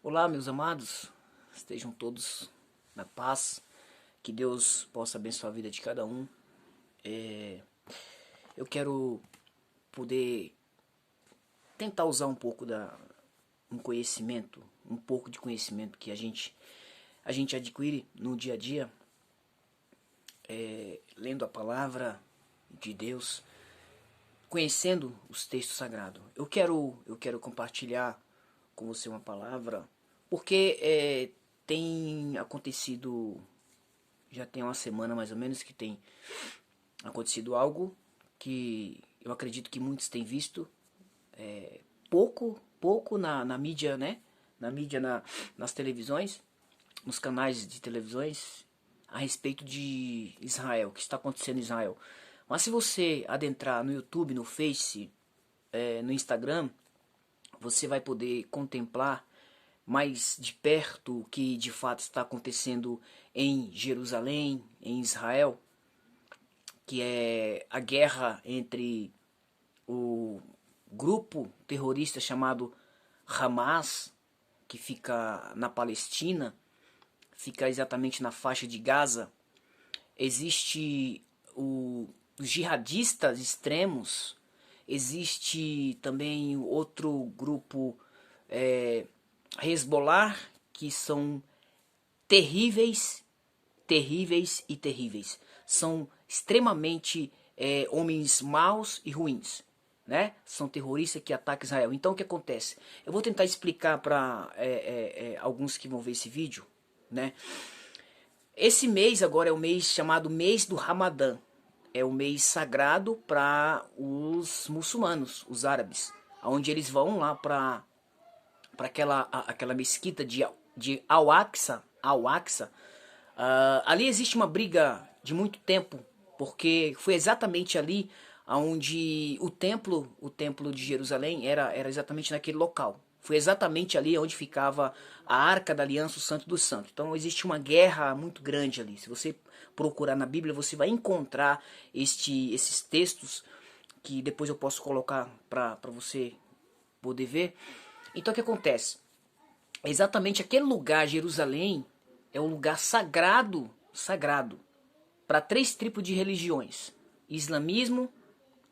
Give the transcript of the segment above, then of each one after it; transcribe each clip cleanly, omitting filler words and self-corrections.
Olá, meus amados, estejam todos na paz, que Deus possa abençoar a vida de cada um. Eu quero poder tentar usar um conhecimento, um pouco de conhecimento que a gente adquire no dia a dia, lendo a palavra de Deus, conhecendo os textos sagrados. Eu quero compartilhar com você uma palavra, porque tem acontecido, já tem uma semana mais ou menos que tem acontecido algo que eu acredito que muitos têm visto, pouco na mídia, né? Na mídia, nas televisões, nos canais de televisões, a respeito de Israel, o que está acontecendo em Israel. Mas se você adentrar no YouTube, no Face, no Instagram, você vai poder contemplar mais de perto o que de fato está acontecendo em Jerusalém, em Israel, que é a guerra entre o grupo terrorista chamado Hamas, que fica na Palestina, fica exatamente na faixa de Gaza. Existe os jihadistas extremos, existe também outro grupo, Hezbollah, que são terríveis, terríveis e terríveis. São extremamente homens maus e ruins, né? São terroristas que atacam Israel. Então o que acontece? Eu vou tentar explicar para alguns que vão ver esse vídeo, né? Esse mês agora é o mês chamado mês do Ramadã. É o mês sagrado para os muçulmanos, os árabes, onde eles vão lá para aquela mesquita de Al-Aqsa. Ali existe uma briga de muito tempo, porque foi exatamente ali onde o templo de Jerusalém era exatamente naquele local. Foi exatamente ali onde ficava a Arca da Aliança, o Santo dos Santos. Então existe uma guerra muito grande ali. Se você procurar na Bíblia, você vai encontrar esses textos, que depois eu posso colocar para você poder ver. Então o que acontece? Exatamente aquele lugar, Jerusalém, é um lugar sagrado para 3 tipos de religiões: islamismo,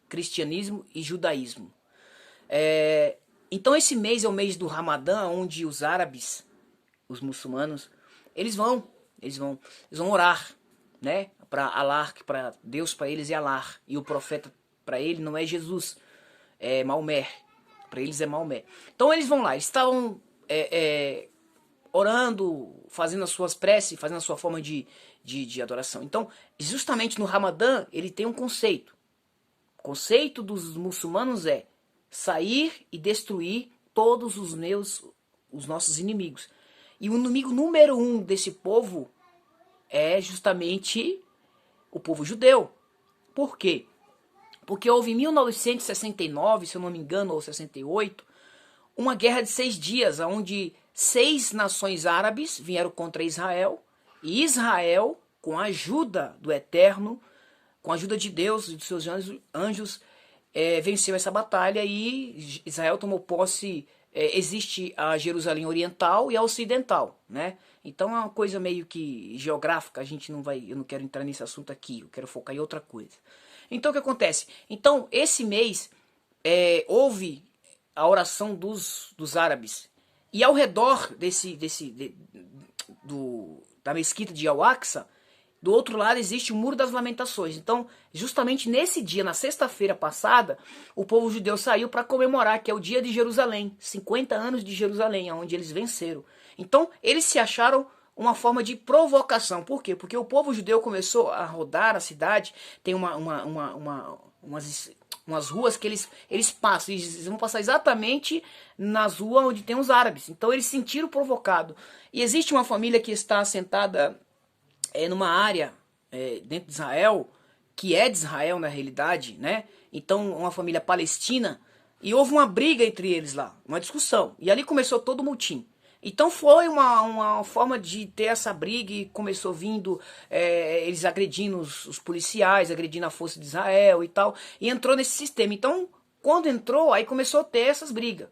cristianismo e judaísmo. Então esse mês é o mês do Ramadã, onde os árabes, os muçulmanos, eles vão orar, né? Para Allah, para Deus, para eles é Allah, e o profeta para ele não é Jesus, é Maomé. Para eles é Maomé. Então eles vão lá, eles estavam orando, fazendo as suas preces, fazendo a sua forma de adoração. Então, justamente no Ramadã, ele tem um conceito. O conceito dos muçulmanos é sair e destruir todos os nossos inimigos. E o inimigo número 1 desse povo é justamente o povo judeu. Por quê? Porque houve em 1969, se eu não me engano, ou 68, uma guerra de 6 dias, onde 6 nações árabes vieram contra Israel, e Israel, com a ajuda do Eterno, com a ajuda de Deus e dos seus anjos, venceu essa batalha, e Israel tomou posse. Existe a Jerusalém Oriental e a Ocidental, né? Então é uma coisa meio que geográfica, eu não quero entrar nesse assunto aqui, eu quero focar em outra coisa. Então o que acontece? Então esse mês houve a oração dos árabes, e ao redor da mesquita de Al-Aqsa, do outro lado existe o Muro das Lamentações. Então, justamente nesse dia, na sexta-feira passada, o povo judeu saiu para comemorar, que é o dia de Jerusalém, 50 anos de Jerusalém, onde eles venceram. Então, eles se acharam uma forma de provocação. Por quê? Porque o povo judeu começou a rodar a cidade, tem umas ruas que eles passam, eles vão passar exatamente nas ruas onde tem os árabes. Então, eles se sentiram provocados. E existe uma família que está assentada numa área dentro de Israel, que é de Israel na realidade, né? Então, uma família palestina, e houve uma briga entre eles lá, uma discussão, e ali começou todo o motim. Então foi uma forma de ter essa briga, e começou vindo eles agredindo os policiais, agredindo a força de Israel e tal, e entrou nesse sistema. Então, quando entrou, aí começou a ter essas brigas.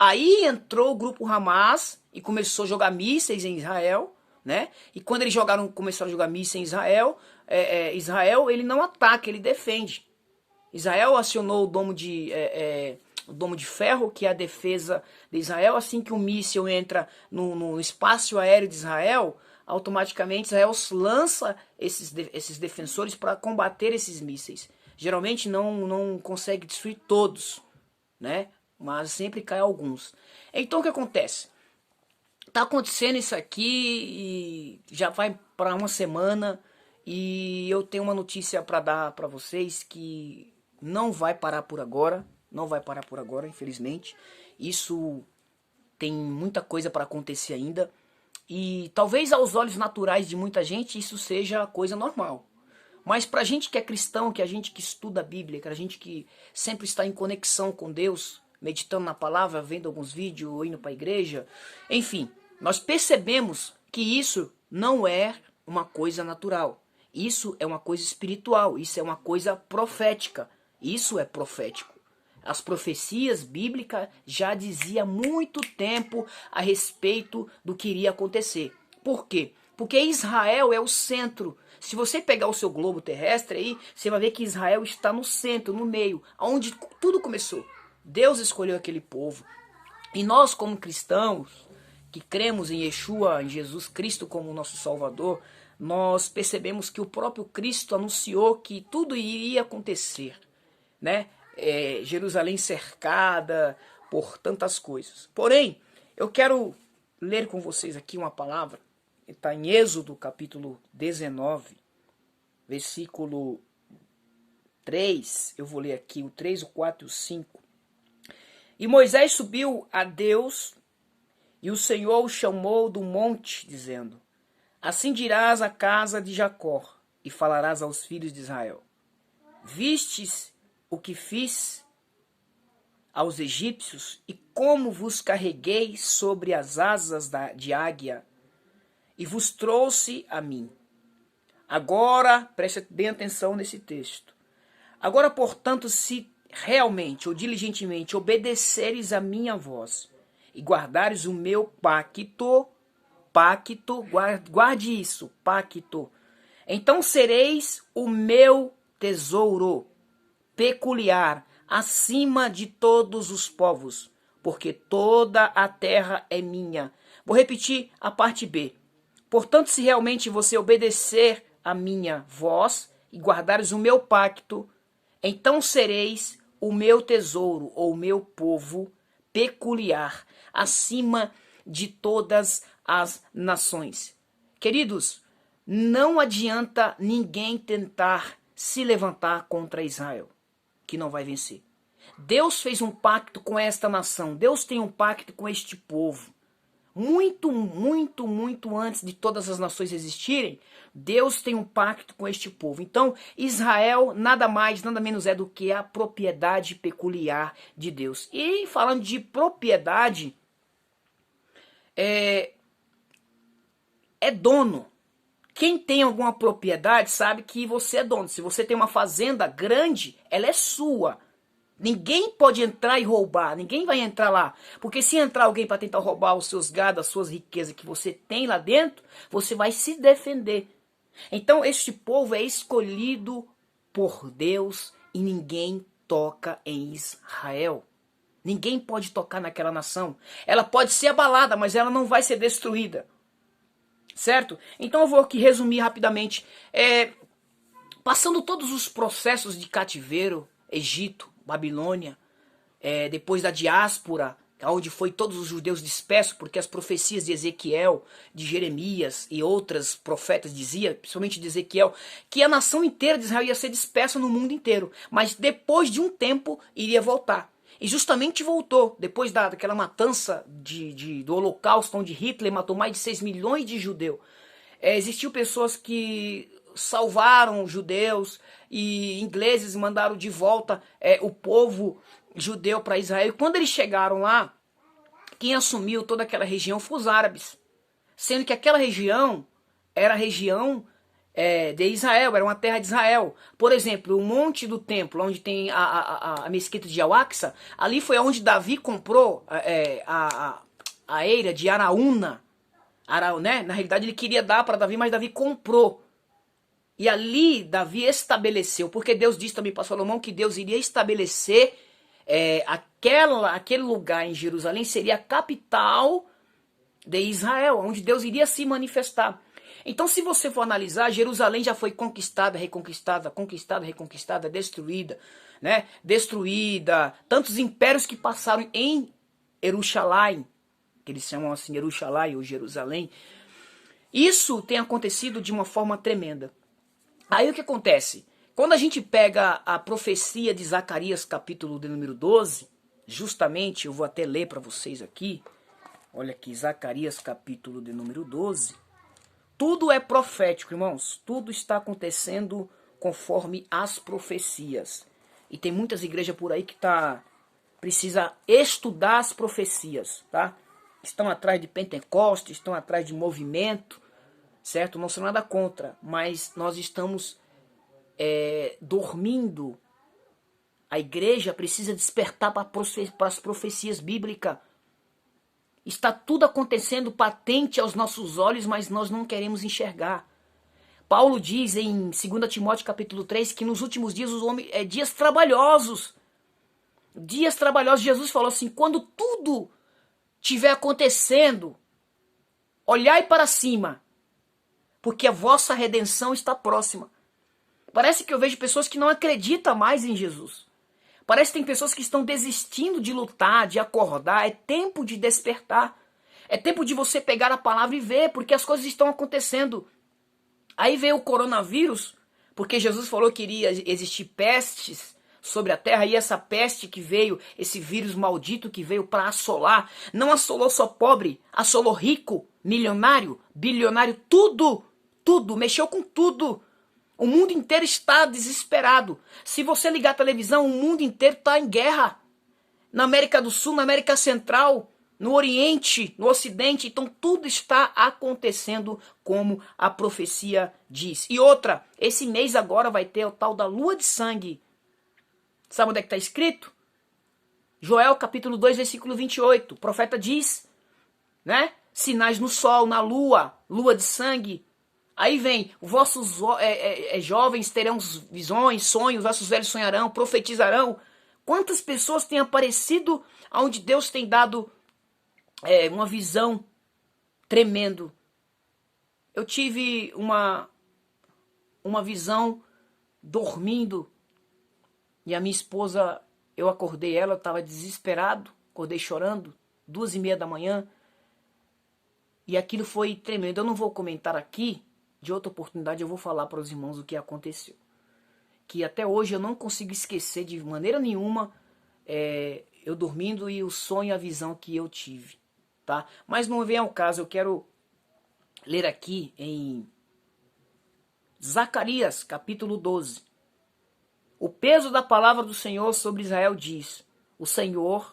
Aí entrou o grupo Hamas e começou a jogar mísseis em Israel, né? E quando eles começaram a jogar mísseis em Israel, Israel ele não ataca, ele defende. Israel acionou o domo de ferro, que é a defesa de Israel. Assim que um míssil entra no espaço aéreo de Israel, automaticamente Israel lança esses defensores para combater esses mísseis. Geralmente não consegue destruir todos, né? Mas sempre cai alguns. Então o que acontece? Tá acontecendo isso aqui e já vai para uma semana e eu tenho uma notícia para dar para vocês que não vai parar por agora, não vai parar por agora, infelizmente. Isso tem muita coisa para acontecer ainda e talvez aos olhos naturais de muita gente isso seja coisa normal. Mas pra gente que é cristão, que a gente que estuda a Bíblia, que a gente que sempre está em conexão com Deus, meditando na palavra, vendo alguns vídeos, ou indo para a igreja, enfim, nós percebemos que isso não é uma coisa natural. Isso é uma coisa espiritual, isso é uma coisa profética. Isso é profético. As profecias bíblicas já diziam há muito tempo a respeito do que iria acontecer. Por quê? Porque Israel é o centro. Se você pegar o seu globo terrestre aí, você vai ver que Israel está no centro, no meio, onde tudo começou. Deus escolheu aquele povo. E nós, como cristãos, que cremos em Yeshua, em Jesus Cristo como nosso Salvador, nós percebemos que o próprio Cristo anunciou que tudo iria acontecer, né? Jerusalém cercada por tantas coisas. Porém, eu quero ler com vocês aqui uma palavra, que está em Êxodo capítulo 19, versículo 3, eu vou ler aqui o 3, o 4 e o 5. E Moisés subiu a Deus, e o Senhor o chamou do monte, dizendo: assim dirás à casa de Jacó, e falarás aos filhos de Israel: vistes o que fiz aos egípcios, e como vos carreguei sobre as asas de águia, e vos trouxe a mim. Agora, preste bem atenção nesse texto. Agora, portanto, se realmente ou diligentemente obedeceres a minha voz e guardares o meu pacto, guarde isso, pacto, então sereis o meu tesouro peculiar acima de todos os povos, porque toda a terra é minha. Vou repetir a parte B. Portanto, se realmente você obedecer a minha voz e guardares o meu pacto, então sereis o meu tesouro, ou o meu povo peculiar, acima de todas as nações. Queridos, não adianta ninguém tentar se levantar contra Israel, que não vai vencer. Deus fez um pacto com esta nação, Deus tem um pacto com este povo. Muito antes de todas as nações existirem, Deus tem um pacto com este povo. Então, Israel nada mais, nada menos é do que a propriedade peculiar de Deus. E falando de propriedade, é dono. Quem tem alguma propriedade sabe que você é dono. Se você tem uma fazenda grande, ela é sua. Ninguém pode entrar e roubar, ninguém vai entrar lá. Porque se entrar alguém para tentar roubar os seus gados, as suas riquezas que você tem lá dentro, você vai se defender. Então este povo é escolhido por Deus e ninguém toca em Israel. Ninguém pode tocar naquela nação. Ela pode ser abalada, mas ela não vai ser destruída. Certo? Então eu vou aqui resumir rapidamente. Passando todos os processos de cativeiro, Egito, Babilônia, depois da diáspora, onde foi todos os judeus dispersos, porque as profecias de Ezequiel, de Jeremias e outras profetas diziam, principalmente de Ezequiel, que a nação inteira de Israel ia ser dispersa no mundo inteiro, mas depois de um tempo iria voltar. E justamente voltou, depois daquela matança do Holocausto, onde Hitler matou mais de 6 milhões de judeus. Existiu pessoas que salvaram judeus e ingleses mandaram de volta o povo judeu para Israel. E quando eles chegaram lá, quem assumiu toda aquela região foram os árabes. Sendo que aquela região era a região de Israel, era uma terra de Israel. Por exemplo, o Monte do Templo, onde tem a mesquita de Al-Aqsa, ali foi onde Davi comprou a eira de Araúna. Né? Na realidade ele queria dar para Davi, mas Davi comprou. E ali Davi estabeleceu, porque Deus disse também para Salomão que Deus iria estabelecer aquele lugar em Jerusalém, seria a capital de Israel, onde Deus iria se manifestar. Então, se você for analisar, Jerusalém já foi conquistada, reconquistada, conquistada, reconquistada, destruída, né? Destruída. Tantos impérios que passaram em Jerusalém, que eles chamam assim Jerusalém ou Jerusalém. Isso tem acontecido de uma forma tremenda. Aí o que acontece? Quando a gente pega a profecia de Zacarias, capítulo de número 12, justamente, eu vou até ler para vocês aqui. Olha aqui, Zacarias, capítulo de número 12. Tudo é profético, irmãos. Tudo está acontecendo conforme as profecias. E tem muitas igrejas por aí que precisa estudar as profecias, tá? Estão atrás de Pentecostes, estão atrás de movimento, certo? Não sou nada contra, mas nós estamos dormindo. A igreja precisa despertar para as profecias bíblicas. Está tudo acontecendo patente aos nossos olhos, mas nós não queremos enxergar. Paulo diz em 2 Timóteo capítulo 3 que nos últimos dias os homens dias trabalhosos. Dias trabalhosos. Jesus falou assim: quando tudo estiver acontecendo, olhai para cima, porque a vossa redenção está próxima. Parece que eu vejo pessoas que não acreditam mais em Jesus. Parece que tem pessoas que estão desistindo de lutar, de acordar. É tempo de despertar. É tempo de você pegar a palavra e ver, porque as coisas estão acontecendo. Aí veio o coronavírus, porque Jesus falou que iria existir pestes sobre a terra, e essa peste que veio, esse vírus maldito que veio para assolar, não assolou só pobre, assolou rico, milionário, bilionário, tudo, mexeu com tudo. O mundo inteiro está desesperado. Se você ligar a televisão, o mundo inteiro está em guerra. Na América do Sul, na América Central, no Oriente, no Ocidente. Então tudo está acontecendo como a profecia diz. E outra, esse mês agora vai ter o tal da lua de sangue. Sabe onde é que está escrito? Joel capítulo 2, versículo 28. O profeta diz, né? Sinais no sol, na lua, lua de sangue. Aí vem, vossos jovens terão visões, sonhos, vossos velhos sonharão, profetizarão. Quantas pessoas têm aparecido onde Deus tem dado uma visão tremendo. Eu tive uma visão dormindo e a minha esposa, eu acordei ela, eu estava desesperado, acordei chorando, 2h30 da manhã. E aquilo foi tremendo. Eu não vou comentar aqui. De outra oportunidade eu vou falar para os irmãos o que aconteceu. Que até hoje eu não consigo esquecer de maneira nenhuma eu dormindo e o sonho e a visão que eu tive. Tá? Mas não vem ao caso, eu quero ler aqui em Zacarias capítulo 12. O peso da palavra do Senhor sobre Israel diz o Senhor,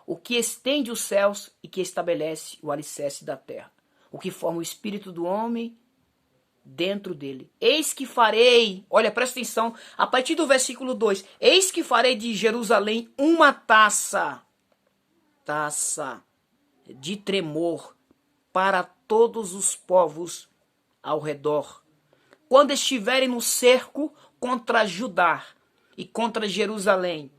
o que estende os céus e que estabelece o alicerce da terra. O que forma o espírito do homem dentro dele. Eis que farei, olha, presta atenção, a partir do versículo 2. Eis que farei de Jerusalém uma taça de tremor para todos os povos ao redor. Quando estiverem no cerco contra Judá e contra Jerusalém.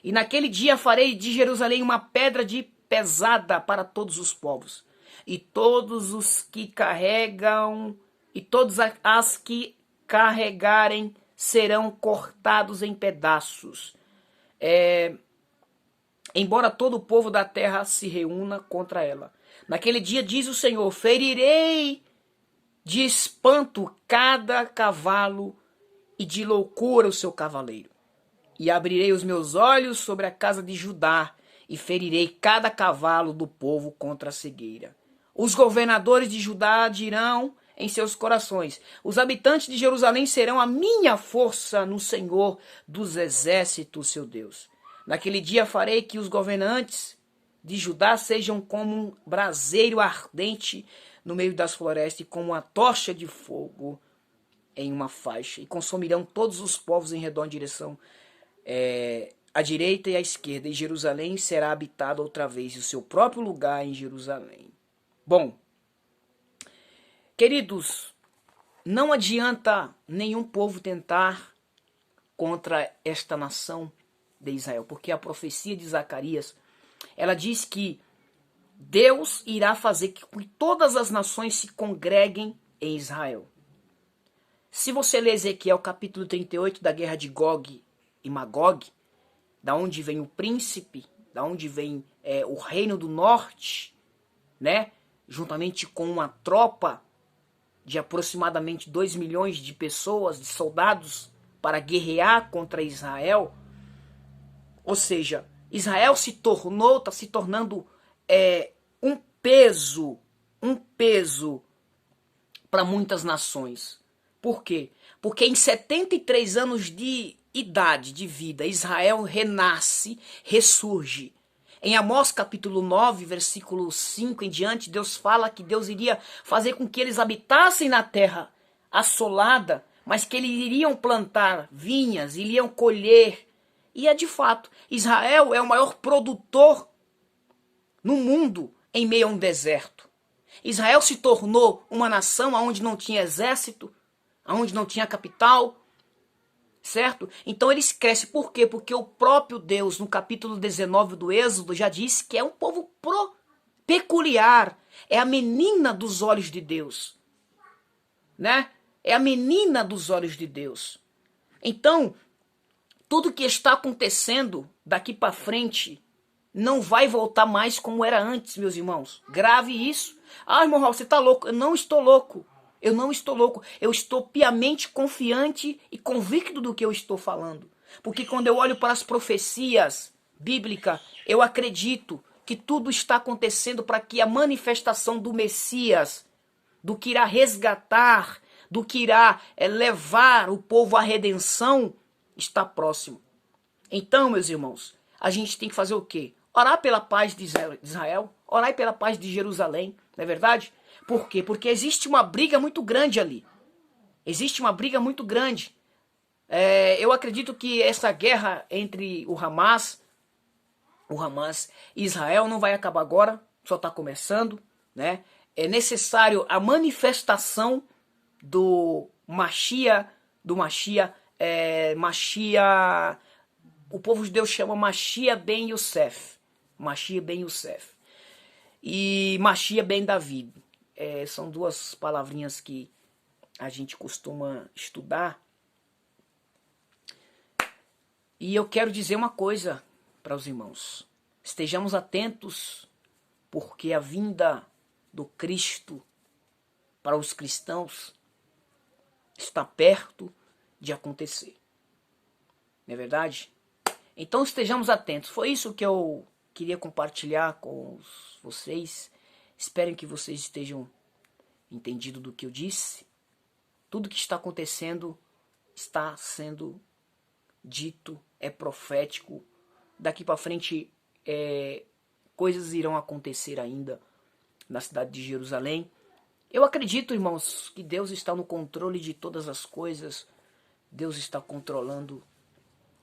E naquele dia farei de Jerusalém uma pedra de pesada para todos os povos. E todos os que carregam, e todas as que carregarem serão cortados em pedaços. Embora todo o povo da terra se reúna contra ela. Naquele dia, diz o Senhor, ferirei de espanto cada cavalo e de loucura o seu cavaleiro. E abrirei os meus olhos sobre a casa de Judá e ferirei cada cavalo do povo contra a cegueira. Os governadores de Judá dirão em seus corações, os habitantes de Jerusalém serão a minha força no Senhor dos exércitos, seu Deus. Naquele dia farei que os governantes de Judá sejam como um braseiro ardente no meio das florestas e como uma tocha de fogo em uma faixa, e consumirão todos os povos em redor em direção à direita e à esquerda, e Jerusalém será habitada outra vez, e o seu próprio lugar em Jerusalém. Bom, queridos, não adianta nenhum povo tentar contra esta nação de Israel, porque a profecia de Zacarias, ela diz que Deus irá fazer que todas as nações se congreguem em Israel. Se você ler Ezequiel capítulo 38 da guerra de Gog e Magog, da onde vem o príncipe, da onde vem o reino do norte, né? Juntamente com uma tropa de aproximadamente 2 milhões de pessoas, de soldados, para guerrear contra Israel. Ou seja, Israel está se tornando um peso para muitas nações. Por quê? Porque em 73 anos de idade, de vida, Israel renasce, ressurge. Em Amós capítulo 9, versículo 5 em diante, Deus fala que Deus iria fazer com que eles habitassem na terra assolada, mas que eles iriam plantar vinhas, iriam colher. E é de fato, Israel é o maior produtor no mundo em meio a um deserto. Israel se tornou uma nação onde não tinha exército, onde não tinha capital, certo? Então eles crescem. Por quê? Porque o próprio Deus, no capítulo 19 do Êxodo, já disse que é um povo peculiar. É a menina dos olhos de Deus, né? É a menina dos olhos de Deus. Então, tudo que está acontecendo daqui para frente não vai voltar mais como era antes, meus irmãos. Grave isso. Ah, irmão Raul, você está louco. Eu não estou louco. Eu não estou louco. Eu estou piamente confiante e convicto do que eu estou falando. Porque quando eu olho para as profecias bíblicas, eu acredito que tudo está acontecendo para que a manifestação do Messias, do que irá resgatar, do que irá levar o povo à redenção, está próximo. Então, meus irmãos, a gente tem que fazer o quê? Orar pela paz de Israel, orar pela paz de Jerusalém, não é verdade? Por quê? Porque existe uma briga muito grande ali. Existe uma briga muito grande. Eu acredito que essa guerra entre o Hamas e Israel não vai acabar agora, só está começando, né? É necessário a manifestação do Mashiach, o povo judeu chama Mashiach ben Yosef, Mashiach ben Yosef, e Mashiach ben David. São duas palavrinhas que a gente costuma estudar. E eu quero dizer uma coisa para os irmãos. Estejamos atentos, porque a vinda do Cristo para os cristãos está perto de acontecer. Não é verdade? Então estejamos atentos. Foi isso que eu queria compartilhar com vocês. Espero que vocês estejam entendidos do que eu disse. Tudo que está acontecendo está sendo dito, é profético. Daqui para frente coisas irão acontecer ainda na cidade de Jerusalém. Eu acredito, irmãos, que Deus está no controle de todas as coisas. Deus está controlando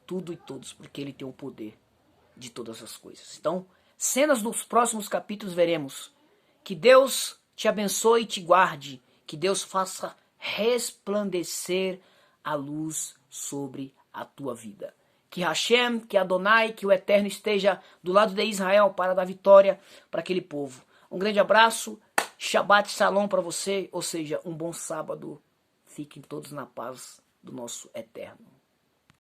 tudo e todos, porque Ele tem o poder de todas as coisas. Então, cenas dos próximos capítulos veremos. Que Deus te abençoe e te guarde. Que Deus faça resplandecer a luz sobre a tua vida. Que Hashem, que Adonai, que o Eterno esteja do lado de Israel para dar vitória para aquele povo. Um grande abraço, Shabbat Shalom para você, ou seja, um bom sábado. Fiquem todos na paz do nosso Eterno.